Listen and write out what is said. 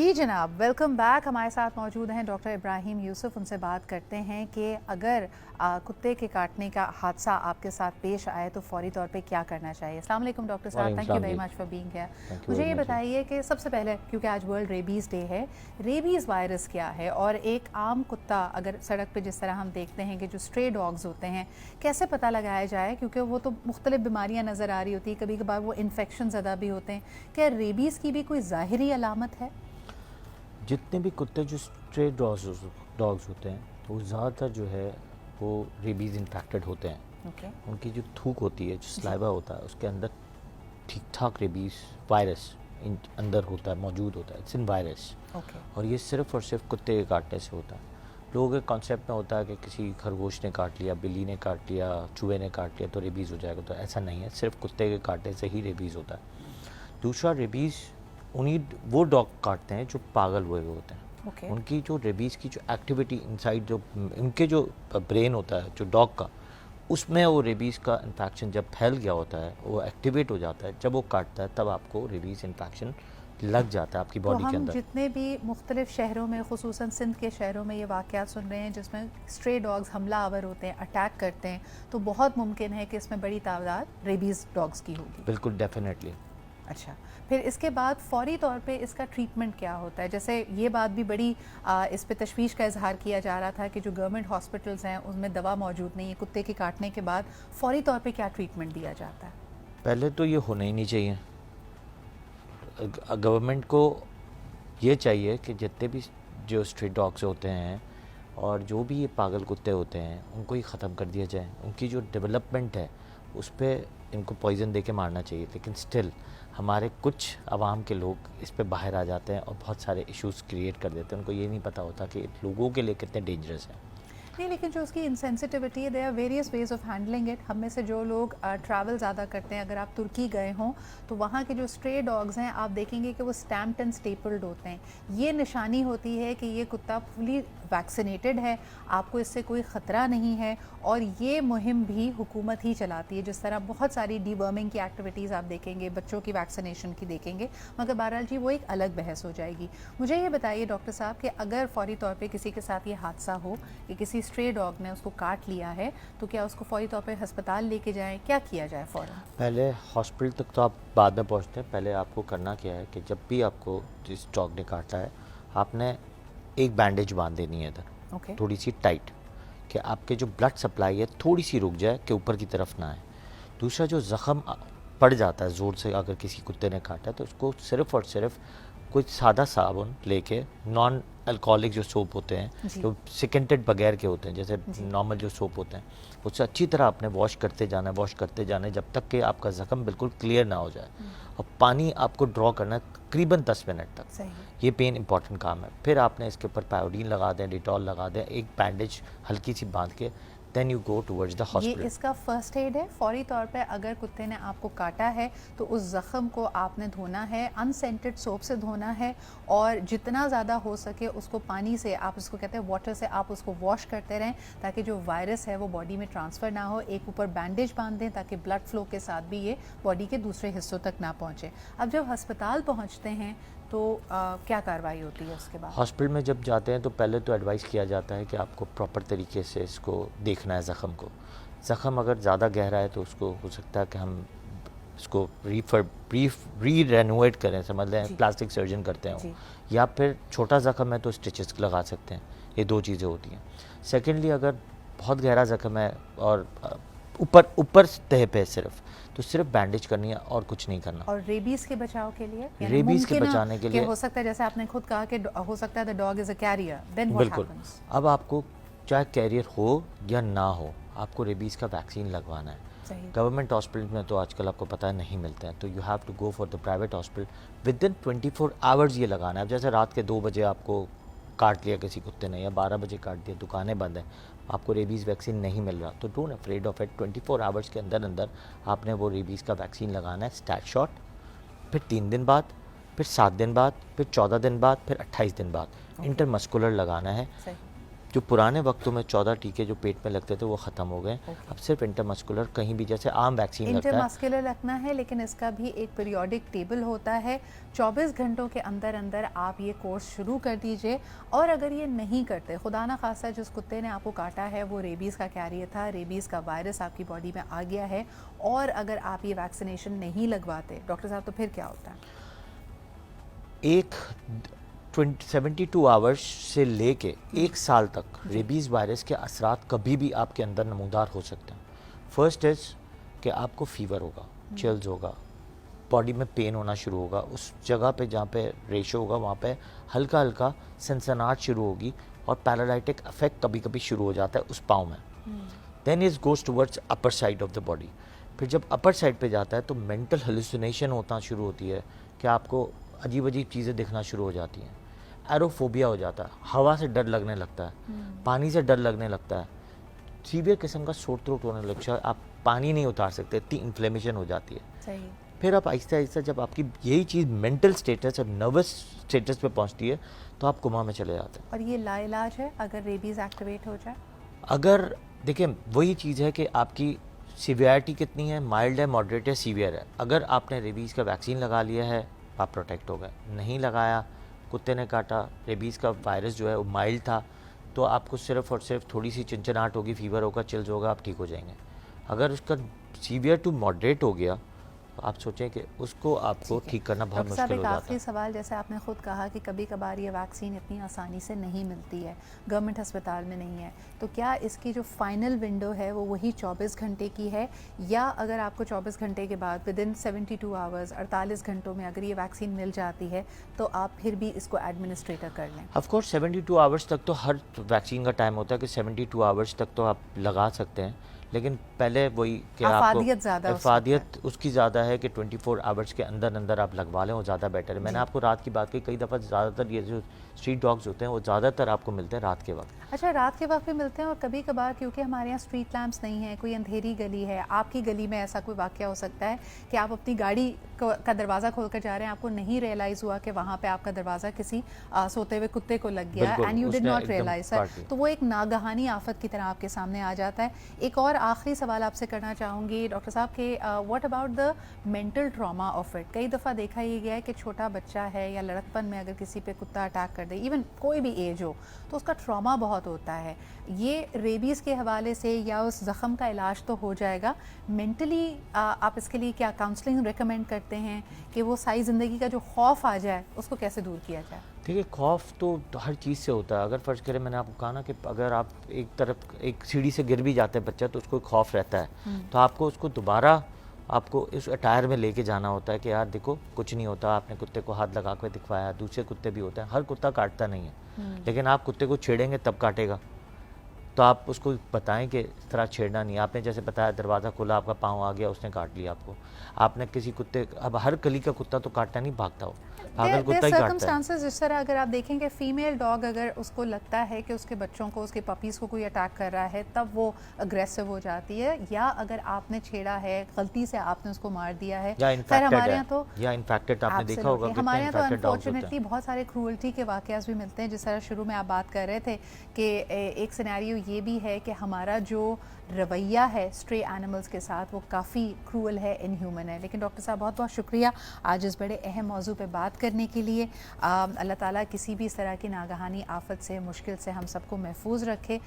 जी जनाब, welcome back. हमारे साथ मौजूद हैं डॉक्टर इब्राहिम यूसुफ। उनसे बात करते हैं कि अगर कुत्ते के काटने का हादसा आपके साथ पेश आए तो फौरी तौर पे क्या करना चाहिए। अस्सलाम वालेकुम डॉक्टर साहब, thank you very much for being here. मुझे ये बताइए कि सबसे पहले, क्योंकि आज वर्ल्ड रेबीज़ डे है, रेबीज़ वायरस क्या है और एक आम कुत्ता अगर सड़क पर जिस तरह हम देखते हैं कि जो स्ट्रे डॉग्स होते हैं, कैसे पता लगाया जाए, क्योंकि वो तो मुख्तलिफ बीमारियाँ नज़र आ रही होती है, कभी कभार वो इन्फेक्शन ज़्यादा भी होते हैं। क्या रेबीज़ की भी कोई ज़ाहिरी अलामत है? जितने भी कुत्ते जो स्ट्रे डॉग्स होते हैं तो वो ज़्यादातर जो है वो रेबीज़ इन्फेक्टेड होते हैं। उनकी जो थूक होती है, जो स्लाइवा होता है, उसके अंदर ठीक ठाक रेबीज़ वायरस अंदर होता है, मौजूद होता है। It's in virus. और ये सिर्फ़ और सिर्फ कुत्ते के काटने से होता है। लोगों के कॉन्सेप्ट में होता है कि किसी खरगोश ने काट लिया, बिल्ली ने काट लिया, चूहे ने काट लिया तो रेबीज़ हो जाएगा, तो ऐसा नहीं है। सिर्फ कुत्ते के काटने से ही रेबीज़ होता है। दूसरा, रेबीज़ उन्हीं वो डॉग काटते हैं जो पागल हुए होते हैं। उनकी जो रेबीज़ की जो एक्टिविटी इनसाइड, जो उनके जो ब्रेन होता है जो डॉग का, उसमें वो रेबीज़ का इन्फेक्शन जब फैल गया होता है, वो एक्टिवेट हो जाता है। जब वो काटता है तब आपको रेबीज़ इन्फेक्शन लग जाता है आपकी बॉडी के अंदर। जितने भी मुख्तलिफ शहरों में, खुसूसन सिंध के शहरों में ये वाक़यात सुन रहे हैं जिसमें स्ट्रे डॉग्स हमला आवर होते हैं, अटैक करते हैं, तो बहुत मुमकिन है कि इसमें बड़ी तादाद रेबीज़ डॉग्स की होगी। बिल्कुल, डेफिनेटली। अच्छा, फिर इसके बाद फौरी तौर पे इसका ट्रीटमेंट क्या होता है? जैसे ये बात भी बड़ी इस पे तशवीश का इजहार किया जा रहा था कि जो गवर्नमेंट हॉस्पिटल्स हैं उनमें दवा मौजूद नहीं है। कुत्ते के काटने के बाद फौरी तौर पे क्या ट्रीटमेंट दिया जाता है? पहले तो ये होना ही नहीं चाहिए। गवर्नमेंट को ये चाहिए कि जितने भी जो स्ट्रीट डॉग्स होते हैं और जो भी ये पागल कुत्ते होते हैं, उनको ही ख़त्म कर दिया जाए। उनकी जो डेवलपमेंट है उस पर इनको पॉइज़न दे के मारना चाहिए। लेकिन स्टिल हमारे कुछ आवाम के लोग इस पे बाहर आ जाते हैं और बहुत सारे इश्यूज़ क्रिएट कर देते हैं। उनको ये नहीं पता होता कि लोगों के लिए कितने डेंजरस हैं। नहीं, लेकिन जो उसकी इंसेंसिटिविटी है, there are various ways of handling it. हम में से जो लोग ट्रैवल ज़्यादा करते हैं, अगर आप तुर्की गए हों तो वहाँ के जो स्ट्रे डॉग्स हैं आप देखेंगे कि वो स्टैम्प्ड एंड स्टेपल्ड होते हैं। ये निशानी होती है कि ये कुत्ता फुली वैक्सीनेटेड है, आपको इससे कोई ख़तरा नहीं है। और ये मुहिम भी हुकूमत ही चलाती है, जिस तरह बहुत सारी डीवर्मिंग की एक्टिविटीज़ आप देखेंगे, बच्चों की वैक्सीनेशन की देखेंगे। मगर बहरहाल जी वो एक अलग बहस हो जाएगी। मुझे ये बताइए डॉक्टर साहब कि अगर फौरी तौर पे किसी के साथ ये हादसा हो कि किसी स्ट्रे डॉग ने उसको काट लिया है, तो क्या उसको फौरी तौर पे अस्पताल लेके जाएं? क्या किया जाए फ़ौरन? पहले हॉस्पिटल तक तो आप बाद में पहुंचते हैं। पहले आपको करना क्या है कि जब भी आपको जिस डॉग ने काटा है, आपने एक बैंडेज बांध देनी है इधर, थोड़ी सी टाइट, कि आपके जो ब्लड सप्लाई है थोड़ी सी रुक जाए, कि ऊपर की तरफ ना आए। दूसरा, जो ज़ख़म पड़ जाता है ज़ोर से अगर किसी कुत्ते ने काटा, तो उसको सिर्फ़ और सिर्फ कुछ सादा साबुन लेके, नॉन अल्कोहलिक जो सोप होते हैं, जो सिकेंटेड बगैर के होते हैं, जैसे नॉर्मल जो सोप होते हैं, उससे अच्छी तरह आपने वॉश करते जाना है जब तक कि आपका ज़ख़म बिल्कुल क्लियर ना हो जाए। और पानी आपको ड्रॉ करना है तकरीबन 10 मिनट तक। ये पेन इंपॉर्टेंट काम है। फिर आपने इसके ऊपर पायोडीन लगा दें, डिटॉल लगा दें, एक बैंडेज हल्की सी बांध के, then you go towards the hospital. ये इसका फर्स्ट एड है। फौरी तौर पे अगर कुत्ते ने आपको काटा है तो उस ज़ख़म को आपने धोना है, अनसेंटेड सोप से धोना है, और जितना ज़्यादा हो सके उसको पानी से, आप उसको कहते हैं वाटर से, आप उसको वॉश करते रहें ताकि जो वायरस है वो बॉडी में ट्रांसफ़र ना हो। एक ऊपर बैंडेज बांध दें ताकि ब्लड फ्लो के साथ भी ये बॉडी के दूसरे हिस्सों तक ना पहुँचे। अब जब अस्पताल पहुँचते हैं तो क्या कार्रवाई होती है उसके बाद? हॉस्पिटल में जब जाते हैं तो पहले तो एडवाइस किया जाता है कि आपको प्रॉपर तरीके से इसको देखना है ज़ख़म को। ज़ख़म अगर ज़्यादा गहरा है तो उसको हो सकता है कि हम इसको रीरेनोवेट करें, समझ लें प्लास्टिक सर्जन करते हैं, या फिर छोटा ज़ख़म है तो स्टिचेस लगा सकते हैं। ये दो चीज़ें होती हैं। सेकेंडली, अगर बहुत गहरा ज़ख़म है और ऊपर तह पे सिर्फ, तो सिर्फ बैंडेज करनी है और कुछ नहीं करना। और रेबीज़ के बचाव के लिए, रेबीज़ के बचाने के लिए हो सकता है, जैसे आपने खुद कहा कि हो सकता है the dog is a carrier, then what happens? अब आपको चाहे कैरियर हो या ना हो, आपको रेबीज़ का वैक्सीन लगवाना है। गवर्नमेंट हॉस्पिटल में तो आजकल आपको पता है नहीं मिलते हैं, तो you have to go for the private hospital. Within 24 hours ये लगाना है। अब जैसे रात के 2 बजे आपको काट लिया किसी कुत्ते ने, या 12 बजे काट दिया, दुकानें बंद हैं, आपको रेबीज़ वैक्सीन नहीं मिल रहा, तो don't afraid of it. 24 hours के अंदर अंदर आपने वो रेबीज़ का वैक्सीन लगाना है, स्टैट शॉट। फिर 3 दिन बाद, फिर 7 दिन बाद, फिर 14 दिन बाद, फिर 28 दिन बाद इंटरमस्कुलर लगाना है। जो पुराने वक्तों में 14 टीके जो पेट में लगते थे वो ख़त्म हो गए। अब सिर्फ इंटरमस्कुलर कहीं भी जैसे आम वैक्सीन लगता है, इंटरमस्कुलर लगना है, लेकिन इसका भी एक पीरियोडिक टेबल होता है। 24 घंटों के अंदर अंदर आप ये कोर्स शुरू कर दीजिए। और अगर ये नहीं करते, खुदा ना खासा जिस कुत्ते ने आपको काटा है वो रेबीज़ का कैरियर था, रेबीज़ का वायरस आपकी बॉडी में आ गया है, और अगर आप ये वैक्सीनेशन नहीं लगवाते डॉक्टर साहब, तो फिर क्या होता है? एक 72 आवर्स से लेके 1 साल तक रेबीज़ वायरस के असरात कभी भी आपके अंदर नमूदार हो सकते हैं। फर्स्ट इज़ कि आपको फीवर होगा, चिल्स होगा, बॉडी में पेन होना शुरू होगा, उस जगह पे जहाँ पे रेशो होगा वहाँ पे हल्का हल्का सनसनाहट शुरू होगी, और पैरालाइटिक अफेक्ट कभी कभी शुरू हो जाता है उस पाँव में। Then is goes towards upper side of the body. फिर जब अपर साइड पे जाता है तो मेंटल हेलुसिनेशन होना शुरू होती है कि आपको अजीब अजीब चीज़ें दिखना शुरू हो जाती हैं। एरोफोबिया हो जाता है, हवा से डर लगने लगता है, पानी से डर लगने लगता है, सीवियर किस्म का सोर थ्रोट होने लगता है, आप पानी नहीं उतार सकते, इतनी इन्फ्लेमेशन हो जाती है। सही। फिर आप आहिस्ता आहिस्ता जब आपकी यही चीज़ मेंटल स्टेटस और नर्वस स्टेटस पे पहुंचती है तो आप कोमा में चले जाते हैं। और ये लाइलाज है अगर रेबीज़ एक्टिवेट हो जाए? अगर देखिए वही चीज़ है कि आपकी सीवियरिटी कितनी है, माइल्ड है, मॉडरेट है, सीवियर है। अगर आपने रेबीज़ का वैक्सीन लगा लिया है आप प्रोटेक्ट हो गए, नहीं लगाया, कुत्ते ने काटा, रेबीज़ का वायरस जो है वो माइल्ड था, तो आपको सिर्फ और सिर्फ थोड़ी सी चिंचनाहट होगी, फीवर होगा, चिल्स होगा, आप ठीक हो जाएंगे। अगर उसका सीवियर टू मॉडरेट हो गया तो आप सोचें कि उसको आपको ठीक करना बहुत डॉक्टर साहब, मुश्किल हो एक जाता आखिरी है। सवाल, जैसे आपने खुद कहा कि कभी कभार ये वैक्सीन इतनी आसानी से नहीं मिलती है, गवर्नमेंट अस्पताल में नहीं है, तो क्या इसकी जो फाइनल विंडो है वो वही 24 घंटे की है, या अगर आपको 24 घंटे के बाद विद इन 72 आवर्स 48 घंटों में अगर ये वैक्सीन मिल जाती है तो आप फिर भी इसको एडमिनिस्ट्रेटर कर लें? ऑफ कोर्स 72 आवर्स तक तो हर वैक्सीन का टाइम होता है कि 72 आवर्स तक तो आप लगा सकते हैं, लेकिन पहले वही कि अफादियत ज़्यादा, अफादियत उसकी ज़्यादा है कि 24 आवर्स के अंदर अंदर आप लगवा लें, वो ज़्यादा बेटर है। मैंने आपको रात की बात की, कई दफ़ा ज़्यादातर ये जो स्ट्रीट डॉग्स होते हैं वो ज़्यादातर आपको मिलते हैं रात के वक्त। अच्छा, रात के वक्त भी मिलते हैं, और कभी कभार क्योंकि हमारे यहाँ स्ट्रीट लैम्प्स नहीं है, कोई अंधेरी गली है, आपकी गली में ऐसा कोई वाक़या हो सकता है कि आप अपनी गाड़ी का दरवाज़ा खोल कर जा रहे हैं, आपको नहीं रियलाइज़ हुआ कि वहाँ पे आपका दरवाज़ा किसी सोते हुए कुत्ते को लग गया, and you did not realise sir, तो वो एक नागहानी आफत की तरह आपके सामने आ जाता है। एक और आखिरी सवाल आपसे करना चाहूँगी डॉक्टर साहब के, what about the mental trauma of it? कई दफ़ा देखा ये गया है कि छोटा बच्चा है या लड़कपन में अगर किसी पे कुत्ता अटैक कर दे, इवन कोई भी एज हो, तो उसका ट्रॉमा बहुत होता है। ये रेबीज़ के हवाले से या उस ज़ख़म का इलाज तो हो जाएगा, मेंटली आप इसके लिए क्या काउंसलिंग रिकमेंड करते हैं कि वो सारी ज़िंदगी का जो खौफ आ जाए उसको कैसे दूर किया जाए? देखिए खौफ तो हर चीज़ से होता है। अगर फ़र्ज़ करें, मैंने आपको कहा ना कि अगर आप एक तरफ एक सीढ़ी से गिर भी जाते हैं बच्चा तो उसको खौफ रहता है, तो आपको उसको दोबारा आपको इस अटायर में लेके जाना होता है कि यार देखो कुछ नहीं होता, आपने कुत्ते को हाथ लगा कर दिखवाया, दूसरे कुत्ते भी होते हैं, हर कुत्ता काटता नहीं है, लेकिन आप कुत्ते को छेड़ेंगे तब काटेगा। तो आप उसको बताएं कि इस तरह छेड़ना नहीं। आपने जैसे बताया दरवाज़ा खोला, आपका पाँव आ गया, उसने काट लिया आपको। आपने किसी कुत्ते, अब हर गली का कुत्ता तो काटता नहीं, भागता हो, पागल कुत्ता ही काटता है। जिस तरह अगर आप देखेंगे फीमेल डॉग अगर उसको लगता है कि उसके बच्चों को, उसके पपीज़ को कोई अटैक कर रहा है, तब वो अग्रेसिव हो जाती है, या अगर आपने छेड़ा है, गलती से आपने उसको मार दिया है, या हमारे यहाँ तो इनफेक्टेड आपने देखा होगा, हमारे यहाँ तो अनफॉर्चुनेटली बहुत सारे क्रूअल्टी के वाक़यात भी मिलते हैं। जिस तरह शुरू में आप बात कर रहे थे कि एक सिनेरियो ये भी है कि हमारा जो रवैया है स्ट्रे एनिमल्स के साथ वो काफ़ी क्रूअल है, इनह्यूमन है। लेकिन डॉक्टर साहब बहुत बहुत शुक्रिया आज इस बड़े अहम मौजू पे बात करने के लिए। अल्लाह ताला किसी भी इस तरह की नागहानी आफत से, मुश्किल से हम सबको महफूज रखे।